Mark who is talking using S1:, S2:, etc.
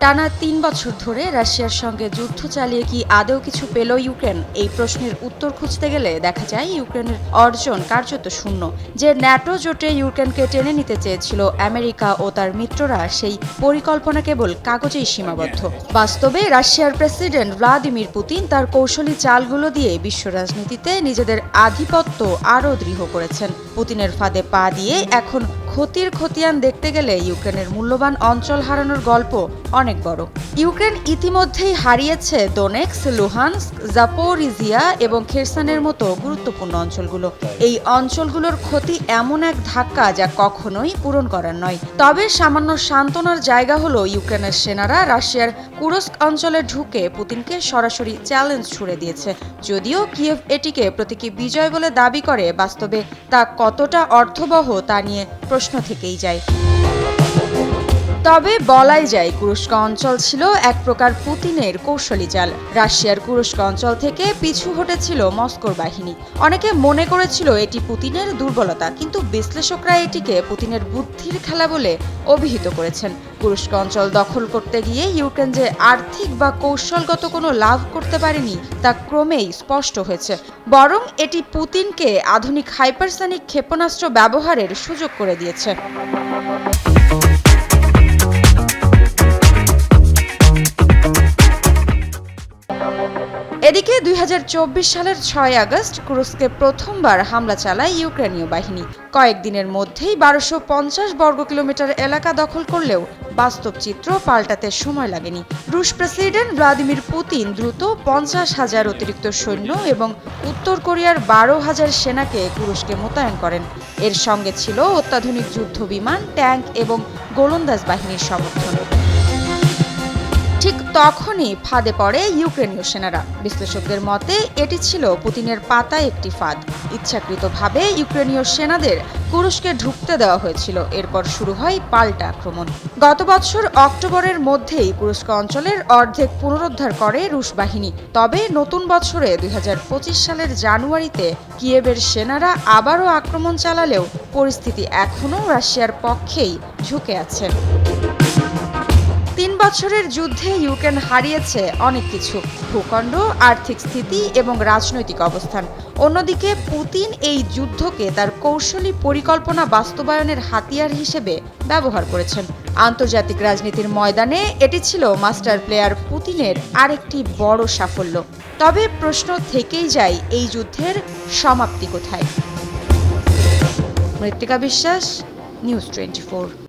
S1: টানা ৩ বছর ধরে রাশিয়ার সঙ্গে যুদ্ধ চালিয়ে কি আদৌ কিছু পেল ইউক্রেন? এই প্রশ্নের উত্তর খুঁজতে গেলে দেখা যায় ইউক্রেনের অর্জন কার্যত শূন্য। যে ন্যাটো জোটে ইউক্রেনকে টেনে নিতে চেয়েছিল আমেরিকা ও তার মিত্ররা, সেই পরিকল্পনা কেবল কাগজেই সীমাবদ্ধ। বাস্তবে রাশিয়ার প্রেসিডেন্ট ভ্লাদিমির পুতিন তার কৌশলী চালগুলো দিয়ে বিশ্ব রাজনীতিতে নিজেদের আধিপত্য আরও দৃঢ় করেছেন। পুতিনের ফাঁদে পা দিয়ে এখন ক্ষতির খতিয়ান দেখতে গেলে ইউক্রেনের মূল্যবান অঞ্চল হারানোর গল্প অনেক বড়। ইউক্রেন ইতিমধ্যেই হারিয়েছে দোনেক্স, লুহানস্ক, জাপোরিজিয়া এবং খেরসনের মতো গুরুত্বপূর্ণ অঞ্চলগুলো। এই অঞ্চলগুলোর ক্ষতি এমন এক ধাক্কা যা কখনোই পূরণ করার নয়। তবে সামান্য সান্ত্বনার জায়গা হলো ইউক্রেনের সেনারা রাশিয়ার কুরস্ক অঞ্চলে ঢুকে পুতিনকে সরাসরি চ্যালেঞ্জ ছুড়ে দিয়েছে। যদিও কিয়েভ এটিকে প্রতীকী বিজয় বলে দাবি করে, বাস্তবে তা কতটা অর্থবহ তা নিয়ে প্রশ্ন থেকেই যায়। তবে বলাই যায় কুরস্ক অঞ্চল ছিল এক প্রকার পুতিনের কৌশলী চাল। রাশিয়ার কুরস্ক অঞ্চল থেকে পিছু হটেছিল মস্কোর বাহিনী। অনেকে মনে করেছিল এটি পুতিনের দুর্বলতা, কিন্তু বিশ্লেষকরা এটিকে পুতিনের বুদ্ধির খেলা বলে অভিহিত করেছেন। কুরস্ক অঞ্চল দখল করতে গিয়ে ইউক্রেন যে আর্থিক বা কৌশলগত কোনো লাভ করতে পারেনি তা ক্রমেই স্পষ্ট হয়েছে। বরং এটি পুতিনকে আধুনিক হাইপারসনিক ক্ষেপণাস্ত্র ব্যবহারের সুযোগ করে দিয়েছে। এদিকে ২০২৪ সালের ৬ আগস্ট কুরস্কে প্রথমবার হামলা চালায় ইউক্রেনীয় বাহিনী। কয়েকদিনের মধ্যেই ১২৫০ বর্গ কিলোমিটার এলাকা দখল করলেও বাস্তব চিত্র পাল্টাতে সময় লাগেনি। রুশ প্রেসিডেন্ট ভ্লাদিমির পুতিন দ্রুত ৫০,০০০ অতিরিক্ত সৈন্য এবং উত্তর কোরিয়ার ১২,০০০ সেনাকে কুরস্কে মোতায়েন করেন। এর সঙ্গে ছিল অত্যাধুনিক যুদ্ধ বিমান, ট্যাঙ্ক এবং গোলন্দাজ বাহিনীর সমর্থন। ঠিক তখনই ফাঁদে পড়ে ইউক্রেনীয় সেনারা। বিশ্লেষকদের মতে এটি ছিল পুতিনের পাতায় একটি ফাঁদ। ইচ্ছাকৃতভাবে ইউক্রেনীয় সেনাদের কুরস্কে ঢুকতে দেওয়া হয়েছিল। এরপর শুরু হয় পাল্টা আক্রমণ। গত বছর অক্টোবরের মধ্যেই কুরস্ক অঞ্চলের অর্ধেক পুনরুদ্ধার করে রুশ বাহিনী। তবে নতুন বছরে ২০২৫ সালের জানুয়ারিতে কিয়েভের সেনারা আবারও আক্রমণ চালালেও পরিস্থিতি এখনও রাশিয়ার পক্ষেই ঝুঁকে আছে। ৩ বছরের যুদ্ধে ইউক্রেন হারিয়েছে অনেক কিছু: ভূখণ্ড, আর্থিক স্থিতি এবং রাজনৈতিক অবস্থান। অন্যদিকে পুতিন এই যুদ্ধকে তার কৌশলী পরিকল্পনা বাস্তবায়নের হাতিয়ার হিসেবে ব্যবহার করেছেন। আন্তর্জাতিক রাজনীতির ময়দানে এটি ছিল মাস্টার প্লেয়ার পুতিনের আরেকটি বড় সাফল্য। তবে প্রশ্ন থেকেই যায়, এই যুদ্ধের সমাপ্তি কোথায়? মৃত্তিকা বিশ্বাস, নিউজ 24।